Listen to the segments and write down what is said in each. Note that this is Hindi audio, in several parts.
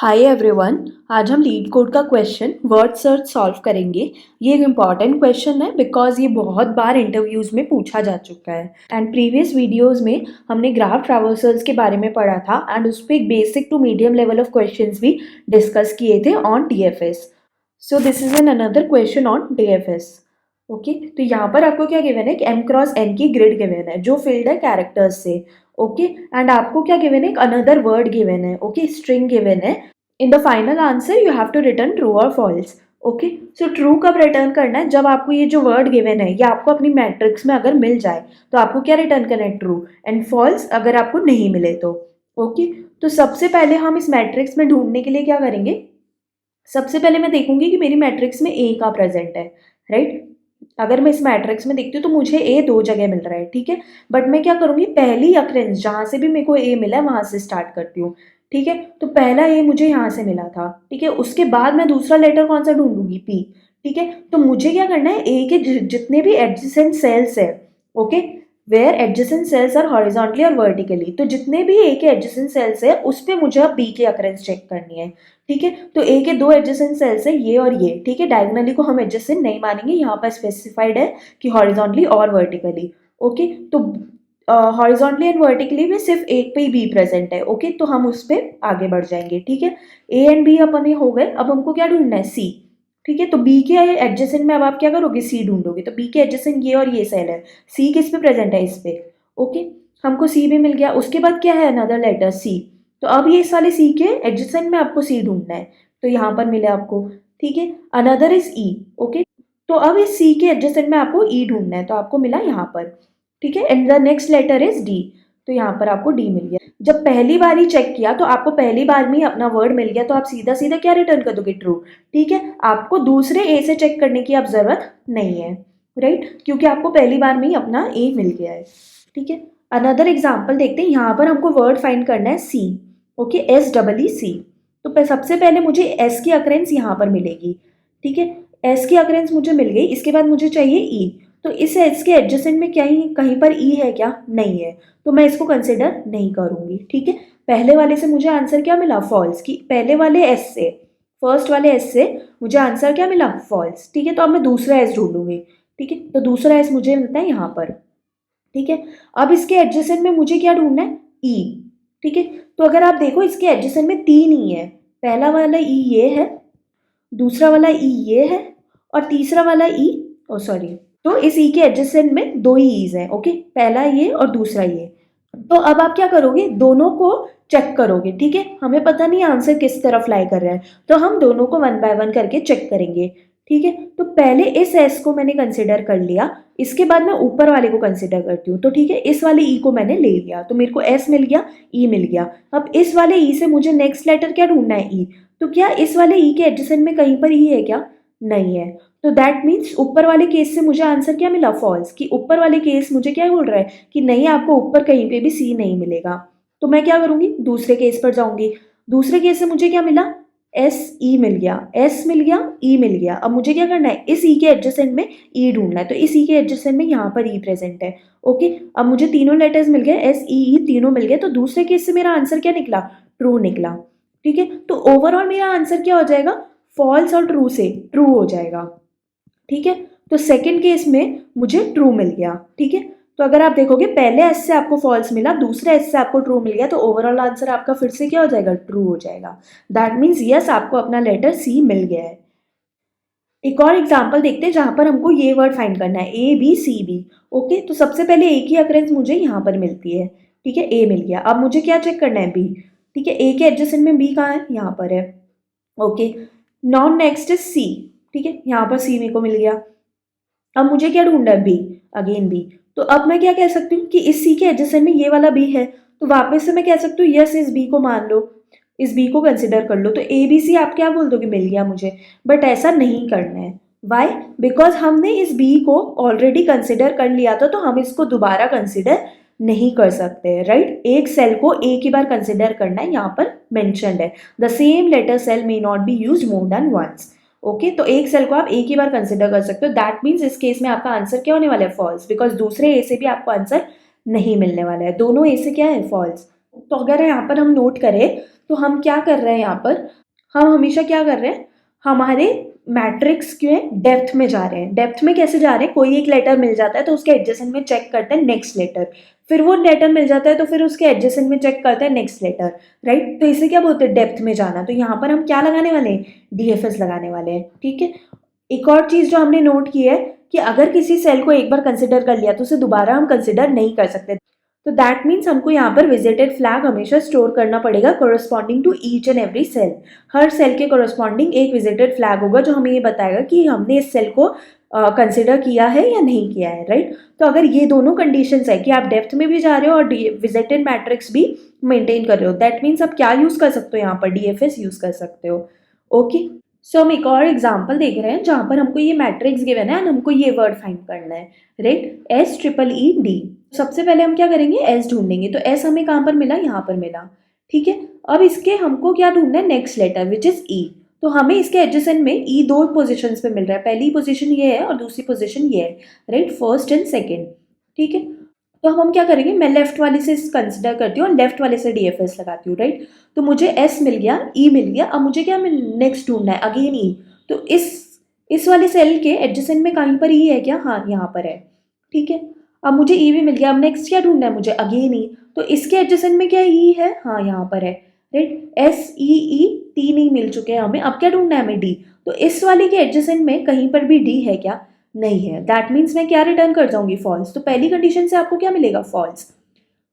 Hi everyone. आज हम लीड कोड का क्वेश्चन वर्ड सर्च सॉल्व करेंगे। ये एक इम्पॉर्टेंट क्वेश्चन है बिकॉज ये बहुत बार इंटरव्यूज में पूछा जा चुका है एंड प्रीवियस वीडियोस में हमने ग्राफ ट्रैवर्सल्स के बारे में पढ़ा था एंड उस पर एक basic to medium level of questions भी डिस्कस किए थे on DFS. So this is an another question on DFS. Okay, तो यहाँ पर आपको क्या गिवन है कि m क्रॉस n की ग्रिड गिवन है जो फिल्ड है कैरेक्टर्स से। ओके, एंड आपको क्या गिवन है, एक अनदर वर्ड गिवन है। ओके, स्ट्रिंग गिवन है। In the final answer you have to return true और फॉल्स। ओके, सो ट्रू कब रिटर्न करना है, जब आपको ये जो वर्ड गिवन है ये आपको अपनी मैट्रिक्स में अगर मिल जाए तो आपको क्या रिटर्न करना है, ट्रू, एंड फॉल्स अगर आपको नहीं मिले तो। ओके, तो सबसे पहले हम इस मैट्रिक्स में ढूंढने के लिए क्या करेंगे, सबसे पहले मैं देखूंगी कि मेरी मैट्रिक्स में ए का प्रेजेंट है, राइट। अगर मैं इस मैट्रिक्स में देखती हूँ तो मुझे ए दो जगह मिल रहा है, ठीक है। बट मैं क्या करूँगी, पहली अक्रेंस जहाँ से भी मेरे को ए मिला है वहाँ से स्टार्ट करती हूँ, ठीक है। तो पहला ए मुझे यहाँ से मिला था, ठीक है। उसके बाद मैं दूसरा लेटर कौन सा ढूंढूंगी, पी, ठीक है। तो मुझे क्या करना है, ए के जितने भी एडजेसेंट सेल्स है, okay, where adjacent cells are horizontally और वर्टिकली, तो जितने भी ए के एडजेसेंट सेल्स है उस पर मुझे अब बी की अक्रेंस चेक करनी है, ठीक है। तो ए के दो एडजेसेंट सेल्स है, ये और ये, ठीक है। डायगोनली को हम एडजेसेंट नहीं मानेंगे, यहाँ पर स्पेसिफाइड है कि हॉरिजॉन्टली और वर्टिकली। ओके, तो हॉरिजॉन्टली एंड वर्टिकली में सिर्फ एक पे ही बी प्रेजेंट है। ओके, तो हम उस पर आगे बढ़ जाएंगे, ठीक है। ए एंड बी अपने हो गए, अब हमको क्या ढूंढना है, सी, ठीक है। तो बी के एडजेसेंट में अब आप क्या करोगे, सी ढूंढोगे। तो बी के एडजेसेंट ये और ये सेल है, सी किस पे प्रेजेंट है, इस पे। ओके, हमको सी भी मिल गया। उसके बाद क्या है, अनदर लेटर सी। तो अब ये इस वाले सी के एडजेसेंट में आपको सी ढूंढना है, तो यहाँ पर मिले आपको, ठीक है। Another is E, okay. तो अब इस सी के एडजेसेंट में आपको ई ढूंढना है, तो आपको मिला यहाँ पर, ठीक है। And the next letter is D, तो यहाँ पर आपको डी मिल गया। जब पहली बार ही चेक किया तो आपको पहली बार में ही अपना वर्ड मिल गया, तो आप सीधा सीधा क्या रिटर्न कर दोगे, ट्रू, ठीक है। आपको दूसरे ए से चेक करने की अब जरूरत नहीं है, राइट, क्योंकि आपको पहली बार में ही अपना ए मिल गया है, ठीक है। अनदर एग्जाम्पल देखते हैं। यहाँ पर हमको वर्ड फाइंड करना है सी, ओके, एस डबल ई सी। तो सबसे पहले मुझे एस की अक्रेंस यहाँ पर मिलेगी, ठीक है। एस की अक्रेंस मुझे मिल गई, इसके बाद मुझे चाहिए ई। तो इस एस के एडजेसेंट में क्या ही कहीं पर ई है क्या, नहीं है, तो मैं इसको कंसिडर नहीं करूंगी, ठीक है। पहले वाले से मुझे आंसर क्या मिला, फॉल्स, की पहले वाले एस से, फर्स्ट वाले एस से मुझे आंसर क्या मिला, फॉल्स, ठीक है। तो अब मैं दूसरा एस ढूंढूंगी, ठीक है। तो दूसरा एस मुझे मिलता है यहाँ पर, ठीक है। अब इसके एडजेसेंट में मुझे क्या ढूंढना है, ई, ठीक है। तो अगर आप देखो इसके एडजेसेंट में तीन ई है, पहला वाला ई ये है, दूसरा वाला ई ये है, और तीसरा वाला ई, ओ सॉरी, तो इस ई के एडजेसेंट में दो ही ईज हैं, ओके, पहला ये और दूसरा ये। तो अब आप क्या करोगे, दोनों को चेक करोगे, ठीक है। हमें पता नहीं आंसर किस तरफ लाई कर रहा है, तो हम दोनों को वन बाय वन करके चेक करेंगे, ठीक है। तो पहले इस एस को मैंने कंसिडर कर लिया, इसके बाद मैं ऊपर वाले को कंसिडर करती हूँ, तो ठीक है, इस वाले ई को मैंने ले लिया, तो मेरे को एस मिल गया, ई मिल गया। अब इस वाले ई से मुझे नेक्स्ट लेटर क्या ढूंढना है, ई। तो क्या इस वाले ई के एडजेसेंट में कहीं पर ई है क्या, नहीं है। तो दैट मीन्स ऊपर वाले केस से मुझे आंसर क्या मिला, फॉल्स, कि ऊपर वाले केस मुझे क्या बोल रहा है कि नहीं, आपको ऊपर कहीं पे भी सी नहीं मिलेगा। तो मैं क्या करूंगी, दूसरे केस पर जाऊंगी। दूसरे केस से मुझे क्या मिला, एस ई मिल गया, एस मिल गया, ई मिल गया। अब मुझे क्या करना है, इस ई के एडजेसेंट में ई ढूंढना है, तो इस ई के एडजेसेंट में यहाँ पर ई प्रेजेंट है, ओके। अब मुझे तीनों लेटर्स मिल गए, एस ई ई तीनों मिल गए, तो दूसरे केस से मेरा आंसर क्या निकला, ट्रू निकला, ठीक है। तो ओवरऑल मेरा आंसर क्या हो जाएगा, फॉल्स और ट्रू से ट्रू हो जाएगा, ठीक है। तो सेकंड केस में मुझे ट्रू मिल गया, ठीक है। तो अगर आप देखोगे पहले एस से आपको फॉल्स मिला, दूसरे एस से आपको ट्रू मिल गया, तो ओवरऑल आंसर आपका फिर से क्या हो जाएगा, ट्रू हो जाएगा। दैट मीन्स यस, आपको अपना लेटर सी मिल गया है। एक और एग्जाम्पल देखते हैं जहां पर हमको ये वर्ड फाइंड करना है, A B C B, okay. तो सबसे पहले ए की अक्रेंस मुझे यहाँ पर मिलती है, ठीक है, ए मिल गया। अब मुझे क्या चेक करना है, बी, ठीक है। ए के एडजेसेंट में बी कहाँ है, यहाँ पर है, okay. Non next is C, ठीक है, यहाँ पर सी मेरे को मिल गया। अब मुझे क्या ढूंढना है, बी, अगेन बी। तो अब मैं क्या कह सकती हूँ कि इस सी के एडजेसेंट में ये वाला बी है, तो वापस से मैं कह सकती हूँ यस, इस बी को मान लो, इस बी को कंसिडर कर लो। तो ए बी सी आप क्या बोल दोगे, मिल गया मुझे। बट ऐसा नहीं करना है, वाई, बिकॉज हमने इस बी को ऑलरेडी कंसिडर कर लिया था, तो हम इसको दोबारा कंसिडर नहीं कर सकते, राइट। एक सेल को एक ही बार कंसिडर करना है, यहाँ पर मेंशन्ड है, the same letter cell may not be used more than once, okay. तो एक सेल को आप एक ही बार कंसिडर कर सकते हो। दैट मीन्स इस केस में आपका आंसर क्या होने वाला है, फॉल्स, बिकॉज दूसरे ए से भी आपको आंसर नहीं मिलने वाला है, दोनों ए से क्या है, फॉल्स, तो अगर यहाँ पर हम नोट करें तो हम क्या कर रहे हैं, यहाँ पर हम हमेशा क्या कर रहे हैं, हमारे मैट्रिक्स के डेप्थ में जा रहे हैं। डेप्थ में कैसे जा रहे हैं, कोई एक लेटर मिल जाता है तो उसके एडजेसेंट में चेक करते हैं नेक्स्ट लेटर, फिर वो लेटर मिल जाता है तो फिर उसके एडजेसेंट में चेक करते हैं नेक्स्ट लेटर, राइट। तो इसे क्या बोलते हैं, डेप्थ में जाना। तो यहाँ पर हम क्या लगाने वाले हैं, डीएफएस लगाने वाले हैं, ठीक है। एक और चीज़ जो हमने नोट की है कि अगर किसी सेल को एक बार कंसिडर कर लिया तो उसे दोबारा हम कंसिडर नहीं कर सकते। तो दैट मीन्स हमको यहाँ पर विजिटेड फ्लैग हमेशा स्टोर करना पड़ेगा corresponding to each and every cell. हर सेल के कोरस्पॉन्डिंग एक विजिटेड फ्लैग होगा जो हमें ये बताएगा कि हमने इस सेल को कंसिडर किया है या नहीं किया है, राइट। तो अगर ये दोनों कंडीशंस है कि आप डेप्थ में भी जा रहे हो और विजिटेड मैट्रिक्स भी मेंटेन कर रहे हो, दैट मीन्स आप क्या यूज़ कर सकते हो, यहाँ पर डीएफएस यूज़ कर सकते हो। ओके, सो हम एक और एग्जाम्पल देख रहे हैं जहाँ पर हमको ये मैट्रिक्स गिवन है एंड हमको ये वर्ड फाइंड करना है, right. S triple E D. सबसे पहले हम क्या करेंगे, एस ढूंढेंगे। तो एस हमें कहाँ पर मिला, यहाँ पर मिला, ठीक है। अब इसके हमको क्या ढूंढना है, नेक्स्ट लेटर विच इज ई। तो हमें इसके एडजेसेंट में ई दो पोजीशंस पे मिल रहा है, पहली पोजीशन ये है और दूसरी पोजीशन ये है, राइट, फर्स्ट एंड सेकेंड, ठीक है। तो हम क्या करेंगे, मैं लेफ्ट वाले से कंसिडर करती हूँ और लेफ्ट वाले से डीएफएस लगाती हूँ, राइट। तो मुझे एस मिल गया, ई मिल गया, अब मुझे क्या नेक्स्ट ढूंढना है, अगेन ई। तो इस वाले सेल के एडजेसेंट में कहीं पर ई है क्या, हाँ यहाँ पर है, ठीक है। अब मुझे ई भी मिल गया, अब नेक्स्ट क्या ढूंढना है मुझे, अगेन ई। तो इसके एडजेसेंट में क्या ई है, हाँ यहाँ पर है, राइट। एस ई ई, तीन ई मिल चुके हैं हमें, अब क्या ढूंढना है हमें, डी। तो इस वाले के एडजेसेंट में कहीं पर भी डी है क्या, नहीं है। दैट मीन्स मैं क्या रिटर्न कर जाऊंगी, फॉल्स। तो पहली कंडीशन से आपको क्या मिलेगा, false.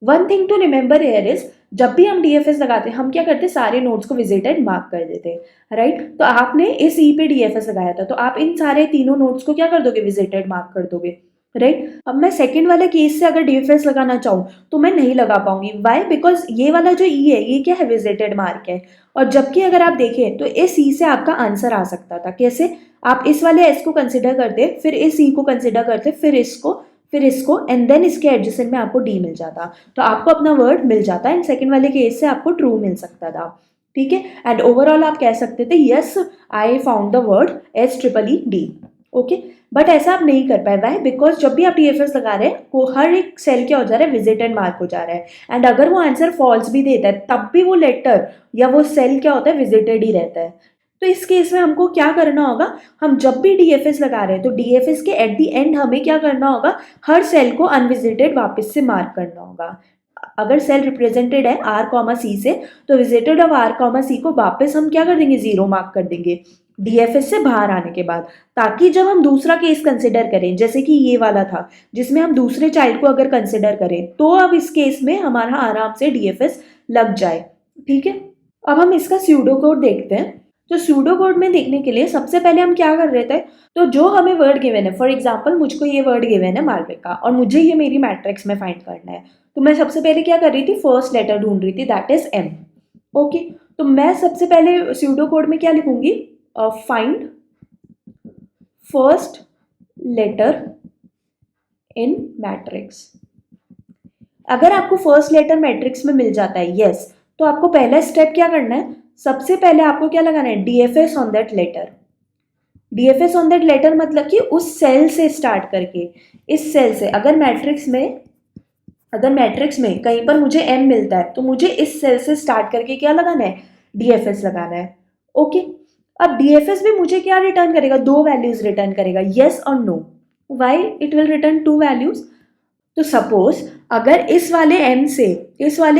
One thing to remember here is, जब भी हम डीएफएस लगाते हैं हम क्या करते हैं, सारे नोड्स को विजिटेड मार्क कर देते हैं, राइट। तो आपने इस ई पे डीएफएस लगाया था तो आप इन सारे तीनों नोड्स को क्या कर दोगे, विजिटेड मार्क कर दोगे, राइट। अब मैं सेकंड वाले केस से अगर डीएफएस लगाना चाहूँ तो मैं नहीं लगा पाऊंगी, वाई, बिकॉज ये वाला जो ई है ये क्या है, विजिटेड मार्क है। और जबकि अगर आप देखें तो इस ई से आपका आंसर आ सकता था, कैसे, आप इस वाले एस को कंसिडर करते, फिर इस ई को कंसिडर करते, फिर इसको एंड देन इसके एडजेसेंट में आपको डी मिल जाता, तो आपको अपना वर्ड मिल जाता एंड सेकंड वाले केस से आपको ट्रू मिल सकता था, ठीक है। एंड ओवरऑल आप कह सकते थे yes I found the word S triple E D, okay. But ऐसा आप नहीं कर पाए, वाई, बिकॉज जब भी आप डीएफएस लगा रहे हैं वो हर एक सेल क्या हो जा रहा है, विजिटेड मार्क हो जा रहा है। एंड अगर वो आंसर फॉल्स भी देता है तब भी वो लेटर या वो सेल क्या होता है, विजिटेड ही रहता है। तो इस केस में हमको क्या करना होगा, हम जब भी डीएफएस लगा रहे हैं तो डीएफएस के एट द एंड हमें क्या करना होगा, हर सेल को अनविजिटेड वापस से मार्क करना होगा। अगर सेल रिप्रेजेंटेड है आर कॉमा सी से तो विजिटेड ऑफ आर कॉमा सी को वापस हम क्या कर देंगे, जीरो मार्क कर देंगे डीएफएस से बाहर आने के बाद, ताकि जब हम दूसरा केस कंसिडर करें, जैसे कि ये वाला था जिसमें हम दूसरे चाइल्ड को अगर कंसिडर करें तो अब इस केस में हमारा आराम से डीएफएस लग जाए, ठीक है। अब हम इसका स्यूडो कोड देखते हैं। तो स्यूडो कोड में देखने के लिए सबसे पहले हम क्या कर रहे थे, तो जो हमें वर्ड गिवन है, फॉर एग्जांपल मुझको ये वर्ड गिवन है मालविका और मुझे ये मेरी मैट्रिक्स में फाइंड करना है, तो मैं सबसे पहले क्या कर रही थी, फर्स्ट लेटर ढूंढ रही थी, दैट इज एम, ओके। तो मैं सबसे पहले स्यूडो कोड में क्या लिखूंगी, फाइंड फर्स्ट लेटर इन मैट्रिक्स। अगर आपको फर्स्ट लेटर मैट्रिक्स में मिल जाता है यस, तो आपको पहला स्टेप क्या करना है, सबसे पहले आपको क्या लगाना है, DFS on that letter. DFS on that letter मतलब कि उस सेल से स्टार्ट करके, इस सेल से अगर मैट्रिक्स में कहीं पर मुझे एम मिलता है तो मुझे इस सेल से स्टार्ट करके क्या लगाना है, डीएफएस लगाना है, ओके। अब डीएफएस भी मुझे क्या रिटर्न करेगा, दो वैल्यूज रिटर्न करेगा, यस और no. Why it will return two values. तो सपोज अगर इस वाले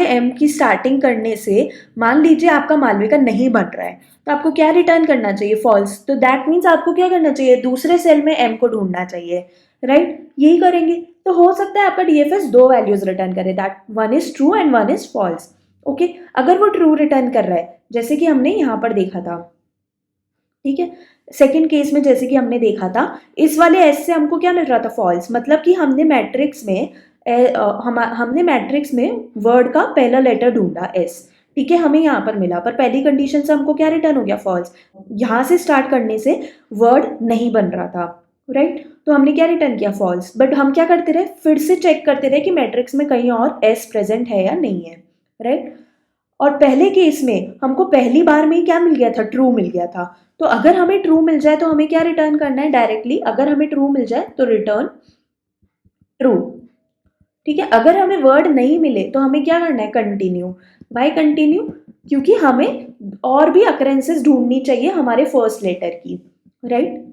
एम की स्टार्टिंग करने से मान लीजिए आपका मालविका नहीं बन रहा है तो आपको क्या रिटर्न करना चाहिए, फॉल्स। तो दैट मीन्स आपको क्या करना चाहिए, दूसरे सेल में एम को ढूंढना चाहिए, राइट। यही करेंगे तो हो सकता है आपका डीएफएस दो वैल्यूज रिटर्न करे, that one is true and one is false, okay. अगर वो ट्रू रिटर्न कर रहा है जैसे कि हमने यहाँ पर देखा था, ठीक है, सेकेंड केस में जैसे कि हमने देखा था, इस वाले एस से हमको क्या मिल रहा था, फॉल्स, मतलब कि हमने मैट्रिक्स में वर्ड का पहला लेटर ढूंढा एस, ठीक है, हमें यहाँ पर मिला, पर पहली कंडीशन से हमको क्या रिटर्न हो गया, फॉल्स। यहाँ से स्टार्ट करने से वर्ड नहीं बन रहा था, राइट। तो हमने क्या रिटर्न किया, फॉल्स। बट हम क्या करते रहे, फिर से चेक करते रहे कि मैट्रिक्स में कहीं और एस प्रेजेंट है या नहीं है, राइट। और पहले केस में हमको पहली बार में ही क्या मिल गया था, ट्रू मिल गया था। तो अगर हमें ट्रू मिल जाए तो हमें क्या रिटर्न करना है, डायरेक्टली अगर हमें ट्रू मिल जाए तो रिटर्न ट्रू, ठीक है। अगर हमें वर्ड नहीं मिले तो हमें क्या करना है, कंटिन्यू। Y continue? क्योंकि हमें और भी अकरेंसेस ढूंढनी चाहिए हमारे फर्स्ट लेटर की, राइट।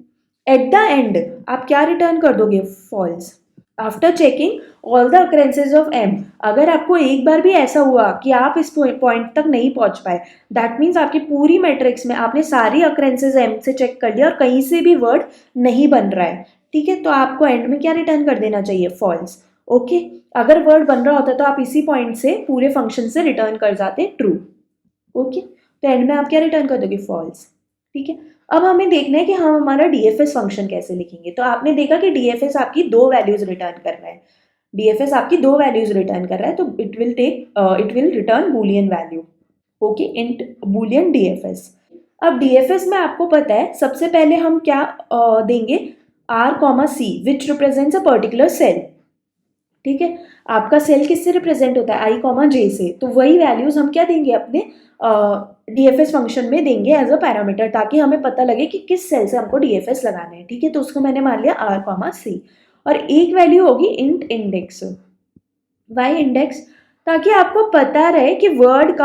एट द एंड आप क्या रिटर्न कर दोगे, false. After checking all the occurrences of M, अगर आपको एक बार भी ऐसा हुआ कि आप इस पॉइंट तक नहीं पहुंच पाए, दैट मीन्स आपकी पूरी मैट्रिक्स में आपने सारी अकरेंसेज एम से चेक कर लिया और कहीं से भी वर्ड नहीं बन रहा है, ठीक है, तो आपको एंड में क्या रिटर्न कर देना चाहिए, फॉल्स। ओके, अगर वर्ड बन रहा होता तो आप इसी पॉइंट से पूरे फंक्शन से रिटर्न कर जाते ट्रू। ओके, तो एंड में आप क्या रिटर्न कर दोगे, फॉल्स। ठीक है, अब हमें देखना है कि हम हमारा डीएफएस फंक्शन कैसे लिखेंगे। तो आपने देखा कि डीएफएस आपकी दो वैल्यूज रिटर्न कर रहा है, डीएफएस आपकी दो वैल्यूज रिटर्न कर रहा है, तो it will return boolean value. Okay, int boolean DFS. अब डीएफएस में आपको पता है सबसे पहले हम क्या देंगे, R comma C which represents a particular cell. ठीक है, आपका सेल किससे रिप्रेजेंट होता है, आई कॉमा जे से, तो वही वैल्यूज हम क्या देंगे अपने डीएफएस फंक्शन में देंगे एज अ पैरामीटर, ताकि हमें पता लगे कि किस सेल से हमको डीएफएस लगाना है। ठीक है, तो उसको मैंने मान लिया आर कॉमा सी, और एक वैल्यू होगी इंट इंडेक्स। Y index? ताकि आपको पता रहे कि वर्ड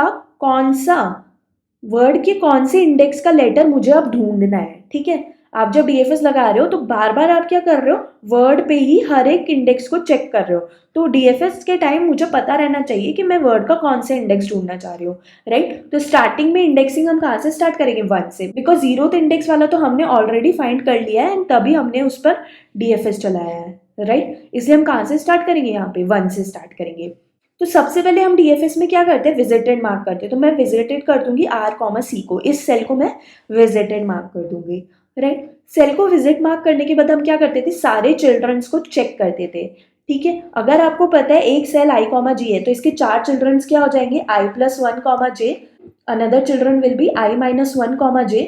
के कौन से इंडेक्स का लेटर मुझे अब ढूंढना है। ठीक है, आप जब डीएफएस लगा रहे हो तो बार बार आप क्या कर रहे हो, वर्ड पे ही हर एक इंडेक्स को चेक कर रहे हो। तो डीएफएस के टाइम मुझे पता रहना चाहिए कि मैं वर्ड का कौन से इंडेक्स ढूंढना चाह रही हूँ, राइट। तो स्टार्टिंग में इंडेक्सिंग हम कहाँ से स्टार्ट करेंगे, 1 से, बिकॉज 0th इंडेक्स वाला तो हमने ऑलरेडी फाइंड कर लिया है एंड तभी हमने उस पर डीएफएस चलाया है, राइट। इसलिए हम कहाँ से स्टार्ट करेंगे, यहाँ पे 1 से स्टार्ट करेंगे। तो सबसे पहले हम डीएफएस में क्या करते हैं, विजिटेड मार्क करते हैं। तो मैं विजिटेड कर दूंगी आर कॉमा सी को, इस सेल को मैं विजिटेड मार्क कर दूंगी, राइट। सेल को विजिट मार्क करने के बाद हम क्या करते थे, सारे चिल्ड्रंस को चेक करते थे। ठीक है, अगर आपको पता है एक सेल आई कॉमा जी है तो इसके 4 चिल्ड्रंस क्या हो जाएंगे, I plus 1 comma J, another children will be I minus 1 comma J,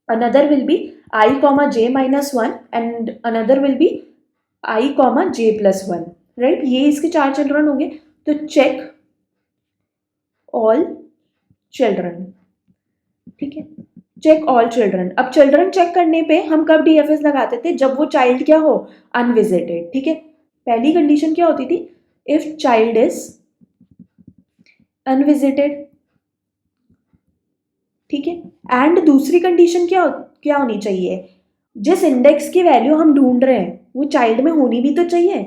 another will be I comma J minus 1 and another will be I comma J plus 1, right. ये इसके 4 चिल्ड्रन होंगे। तो चेक ऑल चिल्ड्रन, ठीक है, चेक ऑल चिल्ड्रन। अब चिल्ड्रन चेक करने पे हम कब डीएफएस लगाते थे, जब वो चाइल्ड क्या हो, अनविजिटेड। ठीक है, पहली कंडीशन क्या होती थी, इफ चाइल्ड इज अनविजिटेड। ठीक है, एंड दूसरी कंडीशन क्या होनी चाहिए, जिस इंडेक्स की वैल्यू हम ढूंढ रहे हैं वो चाइल्ड में होनी भी तो चाहिए।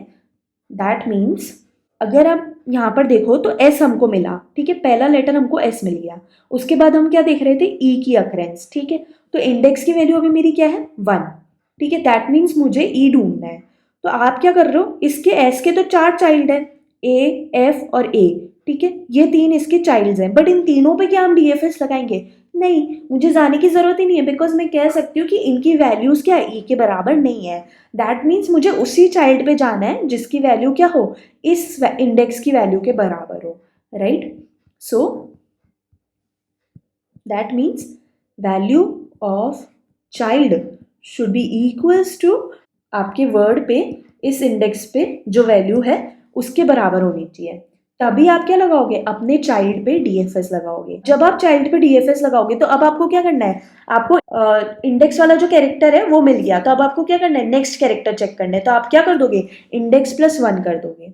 दैट मीन्स अगर आप यहाँ पर देखो तो एस हमको मिला, ठीक है, पहला लेटर हमको एस मिल गया, उसके बाद हम क्या देख रहे थे, ई की अकरेंस। ठीक है, तो इंडेक्स की वैल्यू अभी मेरी क्या है, 1। ठीक है, दैट मीन्स मुझे ई ढूंढना है। तो आप क्या कर रहे हो, इसके एस के तो 4 चाइल्ड हैं, ए, एफ और ए। ठीक है, ये 3 इसके चाइल्ड्स हैं, बट इन तीनों पे क्या हम डीएफएस लगाएंगे, नहीं, मुझे जाने की जरूरत ही नहीं है, बिकॉज मैं कह सकती हूँ कि इनकी वैल्यूज क्या ई के बराबर नहीं है। दैट मीन्स मुझे उसी चाइल्ड पे जाना है जिसकी वैल्यू क्या हो, इस इंडेक्स की वैल्यू के बराबर हो, right. So that means value of child should be equals to आपके वर्ड पे इस इंडेक्स पे जो वैल्यू है उसके बराबर होनी चाहिए। तभी आप क्या लगाओगे, अपने चाइल्ड पे डीएफएस लगाओगे। जब आप चाइल्ड पे डीएफएस लगाओगे तो अब आपको क्या करना है, आपको इंडेक्स वाला जो कैरेक्टर है वो मिल गया, तो अब आपको क्या करना है, नेक्स्ट कैरेक्टर चेक करना है। तो आप क्या कर दोगे, इंडेक्स प्लस 1 कर दोगे,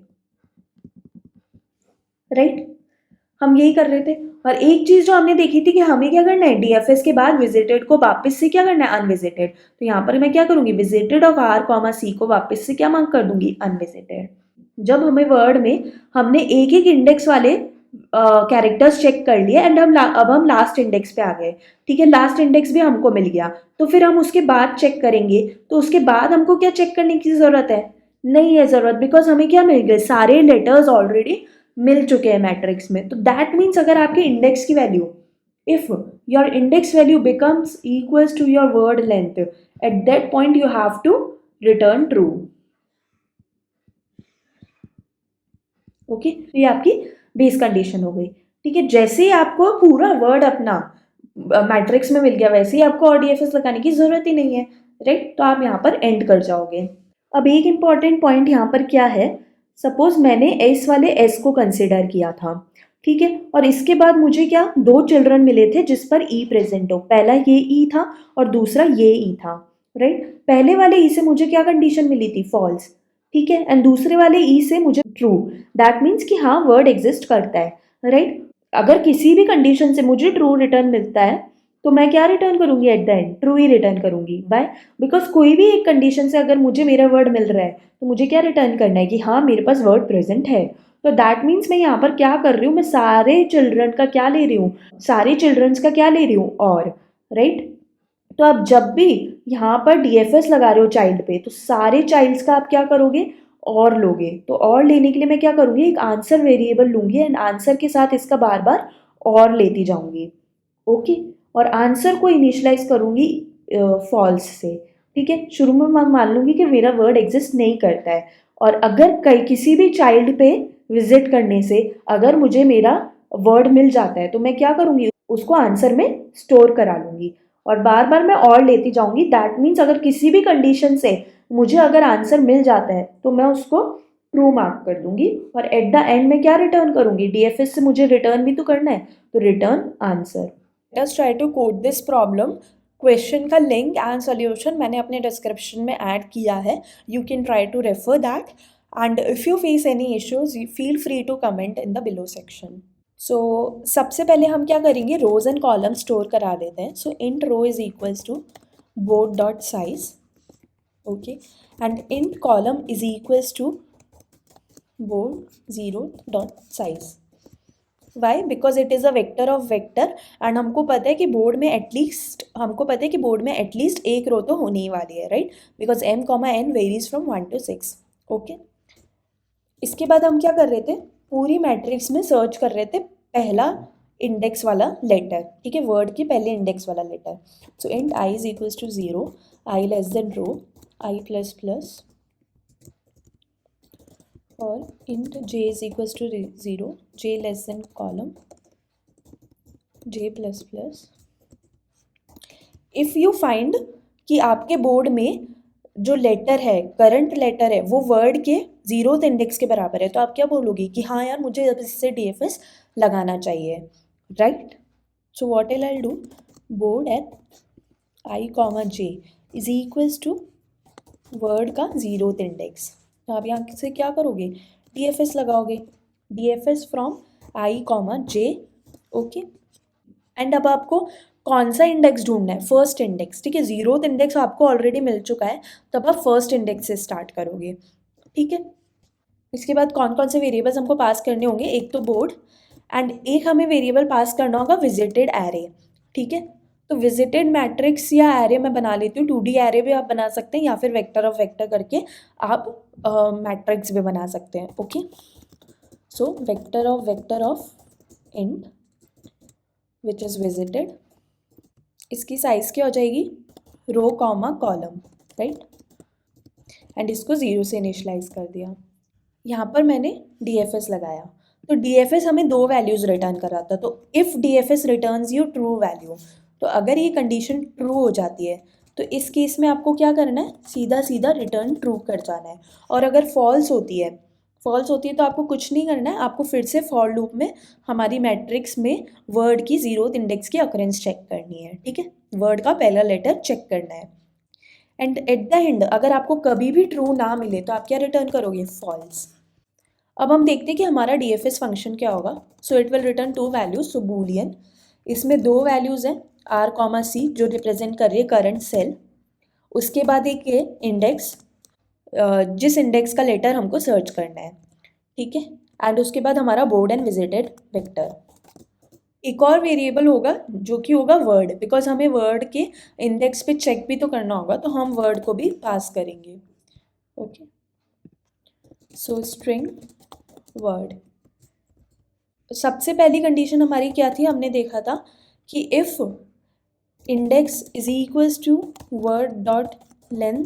राइट। हम यही कर रहे थे। और एक चीज जो हमने देखी थी कि हमें क्या करना है, डीएफएस के बाद विजिटेड को वापस से क्या करना है, अनविजिटेड। तो यहाँ पर मैं क्या करूंगी, विजिटेड ऑफ आर कॉमा सी को वापस से क्या मार्क कर दूंगी, अनविजिटेड। जब हमें वर्ड में हमने एक एक इंडेक्स वाले कैरेक्टर्स चेक कर लिए एंड अब हम लास्ट इंडेक्स पे आ गए। ठीक है, लास्ट इंडेक्स भी हमको मिल गया, तो फिर हम उसके बाद चेक करेंगे। तो उसके बाद हमको क्या चेक करने की जरूरत है, नहीं है जरूरत, बिकॉज हमें क्या मिल गए, सारे लेटर्स ऑलरेडी मिल चुके हैं मैट्रिक्स में। तो दैट मीन्स अगर आपके इंडेक्स की value, if your index value becomes equals to your word length, at that point you have to return true. Okay, तो ये आपकी बेस कंडीशन हो गई। ठीक है, जैसे ही आपको पूरा वर्ड अपना मैट्रिक्स में मिल गया वैसे ही आपको और डीएफएस लगाने की जरूरत ही नहीं है, राइट। तो आप यहाँ पर एंड कर जाओगे। अब एक इंपॉर्टेंट पॉइंट यहाँ पर क्या है, सपोज मैंने एस वाले एस को कंसिडर किया था, ठीक है, और इसके बाद मुझे क्या, 2 चिल्ड्रन मिले थे जिस पर ई प्रेजेंट हो, पहला ये ई था और दूसरा ये ई था, राइट। पहले वाले ई से मुझे क्या कंडीशन मिली थी, फॉल्स। ठीक है, एंड दूसरे वाले ई से मुझे ट्रू, दैट मीन्स कि हाँ वर्ड एग्जिस्ट करता है, राइट। अगर किसी भी कंडीशन से मुझे ट्रू रिटर्न मिलता है तो मैं क्या रिटर्न करूंगी eight the and, true he return करूंगी। बाय, बिकॉज कोई भी एक कंडीशन से अगर मुझे मेरा वर्ड मिल रहा है तो मुझे क्या रिटर्न करना है कि हाँ मेरे पास वर्ड प्रेजेंट है। तो दैट मीन्स मैं यहाँ पर क्या कर रही हूँ, मैं सारे चिल्ड्रन का क्या ले रही हूँ, सारे चिल्ड्रंस का क्या ले रही हूँ, और, राइट। तो आप जब भी यहाँ पर डीएफएस लगा रहे हो चाइल्ड पे तो सारे चाइल्ड्स का आप क्या करोगे, और लोगे। तो और लेने के लिए मैं क्या करूँगी, एक आंसर वेरिएबल लूँगी एंड आंसर के साथ इसका बार बार और लेती जाऊँगी। ओके, और आंसर को इनिशलाइज करूँगी फॉल्स से। ठीक है, शुरू में मैं मान लूँगी कि मेरा वर्ड एग्जिस्ट नहीं करता है, और अगर कहीं किसी भी चाइल्ड पे विजिट करने से अगर मुझे मेरा वर्ड मिल जाता है तो मैं क्या करूँगी, उसको आंसर में स्टोर करा लूँगी और बार बार मैं और लेती जाऊँगी। दैट मीन्स अगर किसी भी कंडीशन से मुझे अगर आंसर मिल जाता है तो मैं उसको ट्रू मार्क कर दूंगी, और एट द एंड में क्या रिटर्न करूंगी, डीएफएस से मुझे रिटर्न भी तो करना है, तो return answer. Let's try to code this problem. Question का लिंक एंड सॉल्यूशन मैंने अपने डिस्क्रिप्शन में ऐड किया है, you can try to refer that, and if you face any issues feel free to comment in the below section. So सबसे पहले हम क्या करेंगे, रोज एंड कॉलम स्टोर करा देते हैं। So int row is equals to board dot size, okay, and int column is equals to board 0 dot size. Why, because it is a vector of vector, and हमको पता है कि बोर्ड में एटलीस्ट एक रो तो होने ही वाली है, right, because m comma n varies from 1 to 6। Okay, इसके बाद हम क्या कर रहे थे, पूरी मैट्रिक्स में सर्च कर रहे थे पहला इंडेक्स वाला लेटर, ठीक है, वर्ड के पहले इंडेक्स वाला letter. So int i is equals to 0, i less than row, i plus plus, और int j is equals to 0, j less than column, j plus plus. If you find कि आपके बोर्ड में जो लेटर है, करंट लेटर है, वो वर्ड के 0th इंडेक्स के बराबर है, तो आप क्या बोलोगी कि हाँ यार मुझे अब इससे डीएफएस लगाना चाहिए, right. So what will I do, board at i comma j is equals to word का 0th इंडेक्स। तो आप यहाँ से क्या करोगे, डीएफएस लगाओगे, DFS from i comma j, okay. And अब आपको कौन सा इंडेक्स ढूंढना है, फर्स्ट इंडेक्स, ठीक है, 0th इंडेक्स आपको ऑलरेडी मिल चुका है, तो अब आप फर्स्ट इंडेक्स से स्टार्ट करोगे, ठीक है। इसके बाद कौन कौन से वेरिएबल्स हमको पास करने होंगे, एक तो बोर्ड, एंड एक हमें वेरिएबल पास करना होगा विजिटेड एरे, ठीक है। तो विजिटेड मैट्रिक्स या एरे मैं बना लेती हूँ, 2D एरे भी आप बना सकते हैं या फिर वेक्टर ऑफ वेक्टर करके आप मैट्रिक्स भी बना सकते हैं, okay. So vector of int which is visited, इसकी साइज़ क्या हो जाएगी, row comma column, right, and इसको 0 से इनिशलाइज कर दिया। यहाँ पर मैंने डीएफएस लगाया, तो डीएफएस हमें 2 वैल्यूज़ रिटर्न कराता, तो if DFS returns you true value, तो अगर ये कंडीशन ट्रू हो जाती है तो इस केस में आपको क्या करना है, सीधा सीधा रिटर्न ट्रू कर जाना है। और अगर फॉल्स होती है तो आपको कुछ नहीं करना है, आपको फिर से फॉर लूप में हमारी मैट्रिक्स में वर्ड की 0th इंडेक्स की अकरेंस चेक करनी है, ठीक है, वर्ड का पहला लेटर चेक करना है। एंड एट द एंड अगर आपको कभी भी ट्रू ना मिले तो आप क्या रिटर्न करोगे, फॉल्स। अब हम देखते हैं कि हमारा डीएफएस फंक्शन क्या होगा। So it will return 2 values, so Boolean, इसमें 2 वैल्यूज़ हैं, आर कॉमा सी जो रिप्रेजेंट कर रही है करंट सेल, उसके बाद एक ये इंडेक्स जिस इंडेक्स का लेटर हमको सर्च करना है, ठीक है, एंड उसके बाद हमारा बोर्ड एंड विजिटेड वेक्टर। एक और वेरिएबल होगा जो कि होगा वर्ड, बिकॉज हमें वर्ड के इंडेक्स पे चेक भी तो करना होगा, तो हम वर्ड को भी पास करेंगे, ओके। सो स्ट्रिंग वर्ड, सबसे पहली कंडीशन हमारी क्या थी, हमने देखा था कि if index is equals to word dot length,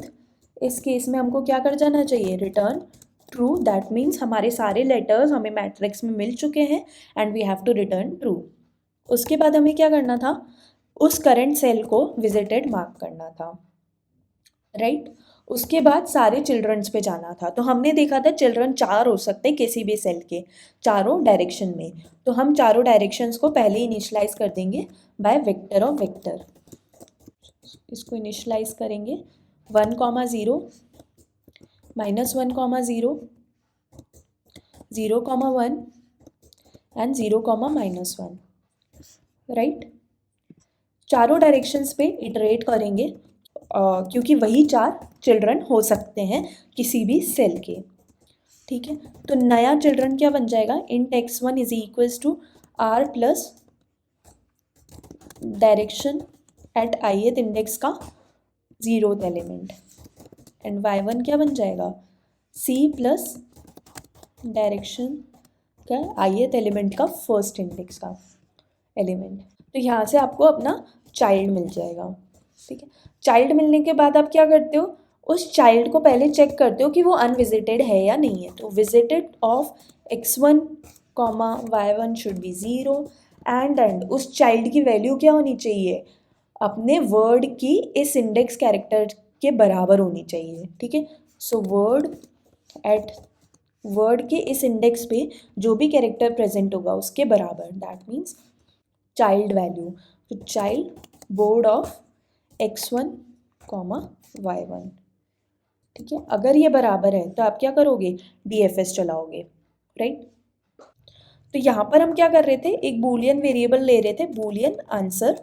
इस केस में हमको क्या कर जाना चाहिए, रिटर्न ट्रू, दैट मीन्स हमारे सारे लेटर्स हमें मैट्रिक्स में मिल चुके हैं and we have to return true. उसके बाद हमें क्या करना था, उस करंट सेल को विजिटेड मार्क करना था, राइट। उसके बाद सारे चिल्ड्रंस पे जाना था, तो हमने देखा था चिल्ड्रन 4 हो सकते हैं किसी भी सेल के, चारों डायरेक्शन में, तो हम चारों डायरेक्शंस को पहले इनिशलाइज कर देंगे बाय वेक्टर ऑफ वेक्टर। इसको इनिशलाइज करेंगे 1, 0, -1, 0, 0, 1 एंड 0, -1, राइट। चारों डायरेक्शंस पे इटरेट करेंगे क्योंकि वही 4 चिल्ड्रन हो सकते हैं किसी भी सेल के, ठीक है। तो नया चिल्ड्रन क्या बन जाएगा, int x1 is equals to r plus direction at ith index का 0th एलिमेंट, एंड y1 क्या बन जाएगा, c प्लस डायरेक्शन का ith एलिमेंट का फर्स्ट इंडेक्स का एलिमेंट। तो यहाँ से आपको अपना चाइल्ड मिल जाएगा, ठीक है। चाइल्ड मिलने के बाद आप क्या करते हो, उस चाइल्ड को पहले चेक करते हो कि वो अनविजिटेड है या नहीं है। तो visited of x1, y1 should be 0 and उस चाइल्ड की वैल्यू क्या होनी चाहिए, अपने वर्ड की इस इंडेक्स कैरेक्टर के बराबर होनी चाहिए, ठीक है। सो वर्ड के इस इंडेक्स पे जो भी कैरेक्टर प्रेजेंट होगा उसके बराबर, दैट मीन्स चाइल्ड वैल्यू। तो child board of x1, y1, ठीक है। अगर ये बराबर है तो आप क्या करोगे, DFS चलाओगे, राइट। तो यहाँ पर हम क्या कर रहे थे, एक बूलियन वेरिएबल ले रहे थे, boolean answer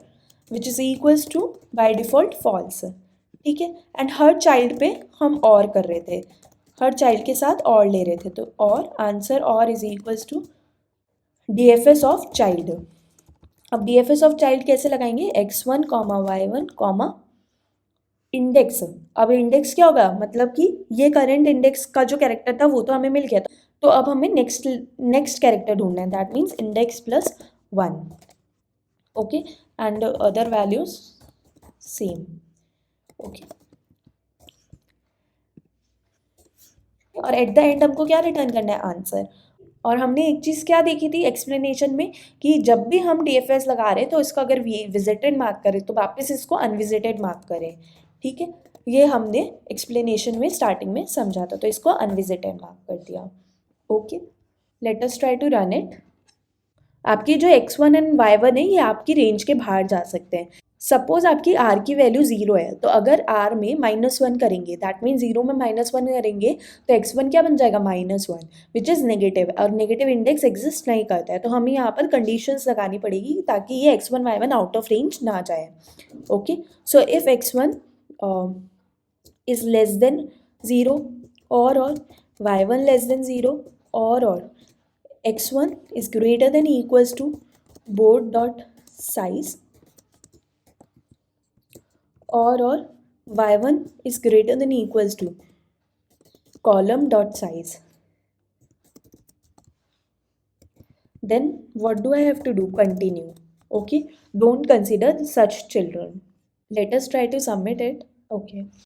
which is equals to by default false, ठीक है। एंड हर चाइल्ड पे हम और कर रहे थे, हर चाइल्ड के साथ और ले रहे थे। तो और आंसर और is equals to DFS of child. अब DFS ऑफ चाइल्ड कैसे लगाएंगे, x1, y1, इंडेक्स। अब इंडेक्स क्या होगा, मतलब कि ये करेंट इंडेक्स का जो कैरेक्टर था वो तो हमें मिल गया था, तो अब हमें नेक्स्ट कैरेक्टर ढूंढना है, that means index plus 1, okay. And other values same, okay. और एट द एंड हमको क्या रिटर्न करना है, आंसर। और हमने एक चीज़ क्या देखी थी एक्सप्लेनेशन में, कि जब भी हम DFS लगा रहे हैं तो इसको अगर विजिटेड मार्क करें तो वापस इसको अनविजिटेड मार्क करें, ठीक है। ये हमने एक्सप्लेनेशन में स्टार्टिंग में समझा था, तो इसको अनविजिटेड मार्क कर दिया, okay. Let us try to run it. आपकी जो x1 एंड y1 है ये आपकी रेंज के बाहर जा सकते हैं। सपोज आपकी r की वैल्यू 0 है, तो अगर r में -1 करेंगे, दैट मीन 0 में -1 करेंगे तो x1 क्या बन जाएगा, -1, विच इज़ नेगेटिव, और नेगेटिव इंडेक्स एग्जिस्ट नहीं करता है। तो हमें यहाँ पर कंडीशंस लगानी पड़ेगी ताकि ये x1 y1 out of range ना जाए, okay. So if x1 is less than 0 और y1 लेस देन 0 और x1 is greater than equals to board dot size or y1 is greater than equals to column dot size, then what do I have to do, continue, okay. Don't consider such children. Let us try to submit it, okay.